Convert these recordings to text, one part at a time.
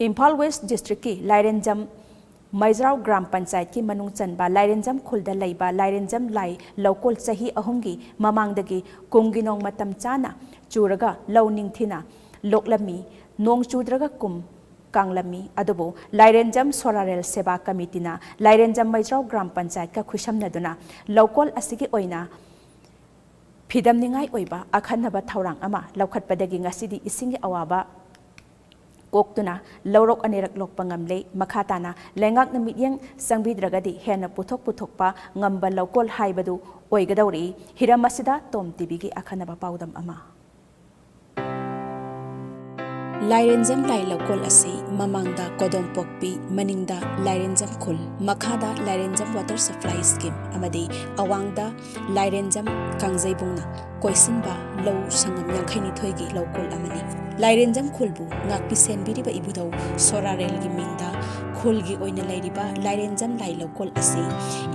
Imphal West District ki Lairenjam Meijrao Gram Panchayat ki manung chanba Lairenjam khulda leiba Lairenjam lai Loukol chahi ahumgi mamangdagi kumginong matam chana churaga lau ningthina loklami nong chudraga kum kanglami adubo Lairenjam Shorarel Seva Committee na Lairenjam Meijrao Gram Panchayat ka khutshamnaduna Loukol ashigi oina phidamningai oiba akhannaba thourang ama loukhatpadagi Ngasidi Eshinggi Awaba Koktuna Lourok Anirak Lokpa Ngamle Makha tana leingakna mityeng changbiragadi henna puthokpa ngamba Loukol haibadu oigadouri hiramasida TOMTV gi akhannaba paudam ama Lairenjam lai Loukol asi mamangda kodom pokpi maningda Lairenjam khul makhada Lairenjam water supply scheme amadi awangda Lairenjam kangjaibungna koisinba low sangam yangkhaini thoigi Loukol amani Lairenjam khulbu ngakpi senbiriba ibudau Shorarel gi mingda khulgi oina lairiba Lairenjam lai Loukol asi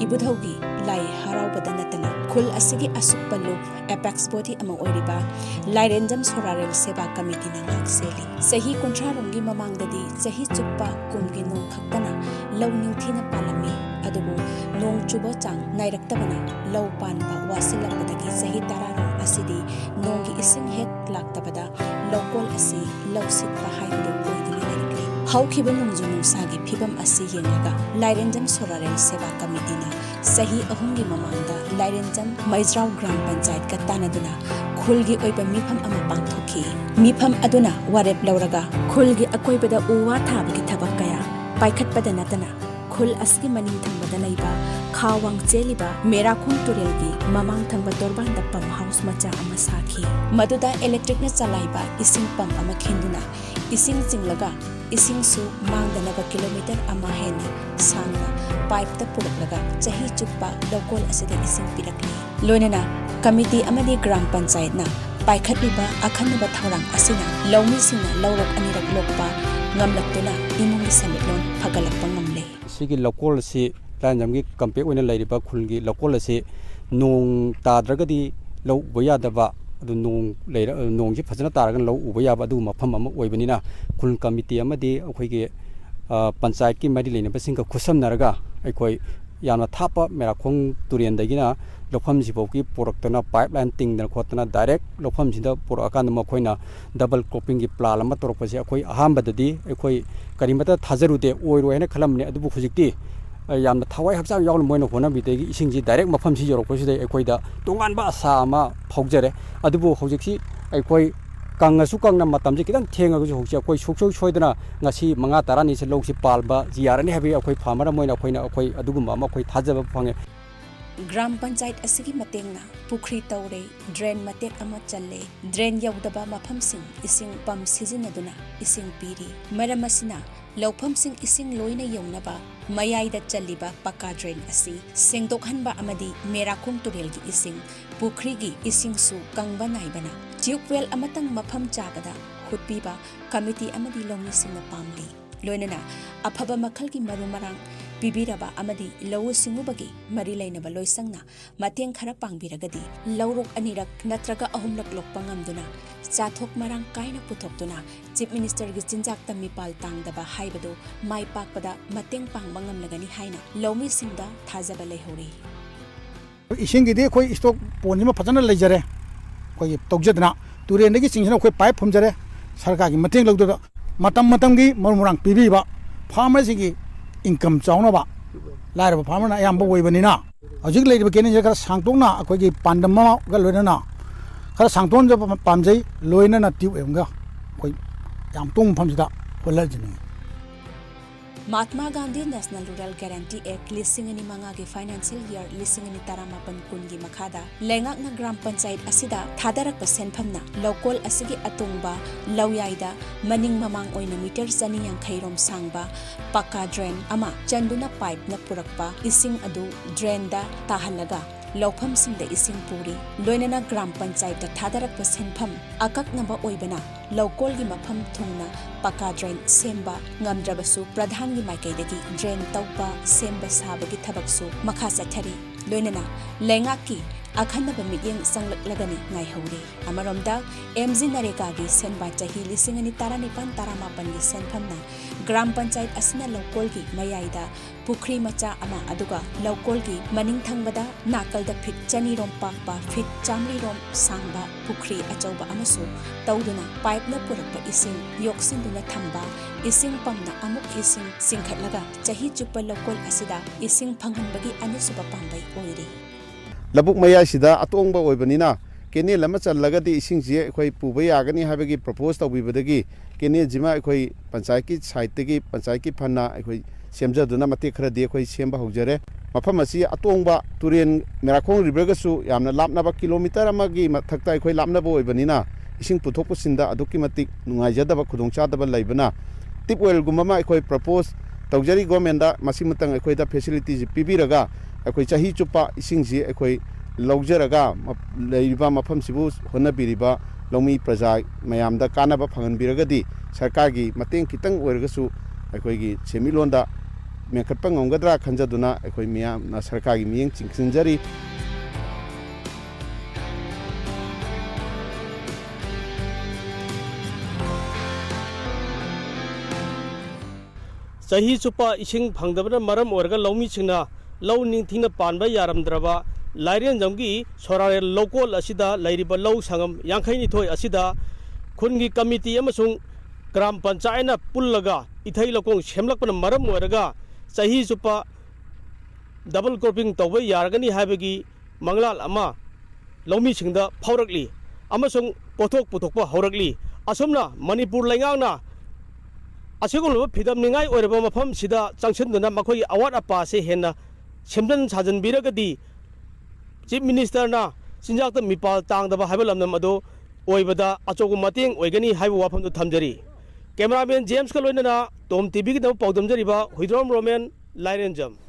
ibudaugi lai haraubada natana khul asigi asukpalu apex body ama oiriba Lairenjam Shorarel Seva Committee na ngakseli sahi kontraronggi mamangdadi sahi chuppa kumgi nong khaktana law ningthina palami adubu nong chuba chang nairaktabana law panba wasilakpadagi sahi tararong asidi nonggi ising het laktabada Loukol asi law sitpa haibadu oidili lairikli haukiba nongju nungsagi phibam asi yengaga Lairenjam Shorarel Seva Committee na sahi ahumgi mamangda Lairenjam Meijrao Gram Panchayat ka tanaduna khulgi oiba mifam ama pangthoki mifam aduna warep lauraga khulgi akoibada uwa thabagi thabak kaya paikhatpada natana khul asgi maning thambada laiba khawang cheliba merakhung turelgi mamang thangba torbanda pump house macha ama sakhi maduda electric na chalaiba ising pump ama khenduna ising chinglaga ising su mangdanaba kilometer ama henna sangna pipe ta puraklaga chahi chuppa Loukol asida ising pirakli loinana committee amadi gram panchayat na paikhatliba akhannaba thourang asina lawmi singna Lourok Anirak Lokpa ngamlaktuna imungi samitlon phagalakpa ngamle sigi Loukol si Lairenjamgi kampe oina lairiba khulgi Loukol si nong tadragadi law boyadaba adu nong ji phajana taragan law ubaya adu mafam ama oibanina khul committee amadi akhoi panchayat ki mari leina basing ka khusamnaraga akhoi yana thapa merakhong turendagina lokham jiboki poraktana pipeline tingdana khotana direct lokham jinda porakan makhoina double cropping gi plan ama torpasi akhoi ahambadadi akhoi karimata thajarude oiro hena khalamne adubu khujikti yamna thawai hakchang yawl moina hona bitegi ishingji direct mafam si yorokosida akhoi da tonganba asa ama phaujare adubu hojiksi akhoi kangasu kangna matamji kidan thengagu hokchi akhoi suksok soidana ngasi manga tarani se logsi palba jiarani habi akhoi famara moina akhoina akhoi aduguma ama akhoi thajaba phange Gram Panchayat asigi matengna pukri taure drain matek ama challe drain yaudaba mafam sing ising pam sizinaduna ising piri maramasina lawpham sing ising loina yaunaba mayaida challiba paka drain asi sengdokhanba amadi merakhung turelgi ising pukri gi ising su kangba naibana tubewell amatang mafam chabada khutpiba committee amadi longni singna pamli loinana aphaba makhalgi marumarang bibiraba amadi lawu singubagi mari lainaba loisangna mityeng khara pangbiragadi Lourok Anirak natraga ahumlak lokpa ngamduna chathok marang kaina puthokduna chief minister gi chinjak tammi pal tangdaba haibadu mai pakpada mityeng pangba ngamlagani haina lawmi singda thajaba leihori ishinggi de khoi stock ponjima phajana leijare khoi tokjadna turendagi chingsina khoi pipe phumjare sarkar gi mityeng logdoda matam gi marmurang pibiba farmers gi income chawnaba lairaba farmer na yamba oibanina hojik leiba keni jara sangtongna akogi pandama ga loinana khara sangton jo pamjai loinana tiu emga koi yam tung phamjida holarjini Mahatma Gandhi National Rural Guarantee Act lisingani manga ge financial year lisingani taramapan kungi makhada leingakna gram panchayat asida thadarak senphamna Loukol asigi atungba lawyaida maning mamang oina meter chani yankairom sangba paka drain ama chanduna pipe na purakpa ising adu drain da tahalaga lawpham singda ising puri loinana gram panchayat da thadarak senpham akaknaba oibana Loukol gi mafam thungna paka drain semba ngamdrabasu pradhan gi maikaidagi drain tawpa semba sabagi thabaksu makha sathari loinana leingaki akhannaba mityeng sanglaklegani ngaihore amaramda MG Narekagi senba chahi lisingani taranipan taramapan gi senphamna Gram Panchayat asina Loukol gi mayaida pukhri macha ama aduga Loukol gi maning thangbada nakalda phit chani rom pakpa phit chamri rom sangba pukhri achauba amasu tawduna pipe la purakpa ising yoksinduna thamba ising pamna amuk ising singkhatlaga chahi chupa Loukol asida ising phanghanbagi anisuba pambai oiri labuk maya sida atongba oibanina kene lama challagadi ising je khoi puba yagani habegi propose tawbibadagi kene jima khoi panchayat ki site tegi panchayat ki phanna khoi semjaduna mate khara de khoi semba hojare mafam asi atongba turen merakhong river ga su yamna lapnaba kilometer amagi mathakta khoi lapnaba oibanina ising puthok pusinda aduki matik nungai jadaba khudong chadaba laibana tip oil gumama khoi propose tawjari government da masimatang khoi da facilities pibiraga khoi chahi chupa ising ji khoi लौजरगा लेरिबा मफम सिबु होनबिरिबा लौमी प्रजा मयामदा कानबा फंगनबिरगदी सरकार की मतें कितंग ओरगसु अखोइगी सेमिलोंदा मेखटपा ngomgadra खंजदुना अखोइ मियाम ना सरकार की मियें चिंगसिंजरी सही चुपा इसिंग फंगदबना मरम ओरगा लौमी सिंगना लौ निंथिंगना Panba यारमद्रबा Lairenjam Shorarel Loukol asida lairiba lau sangam yangkhaini thoi asida khungi committee amasung Gram Panchayat pullaga ithai lokong semlakpana maram oiraga chahi chupa double cropping tawba yaragani haibagi manglal ama lomi singda phaurakli amasung puthokpa haurakli asomna Manipur leingakna asigol phidamningai oiraba mafam sida changsenduna makhoi awat apa se henna semdan sajanbiragadi Chief Minister na sinjakta mipal tangdaba haibalamnam ado oibada achogu mityeng oigani haibu wafamdu thamjari cameraman James kaloina na TOMTV ki dam paudamjari ba huidrom roman Lairenjam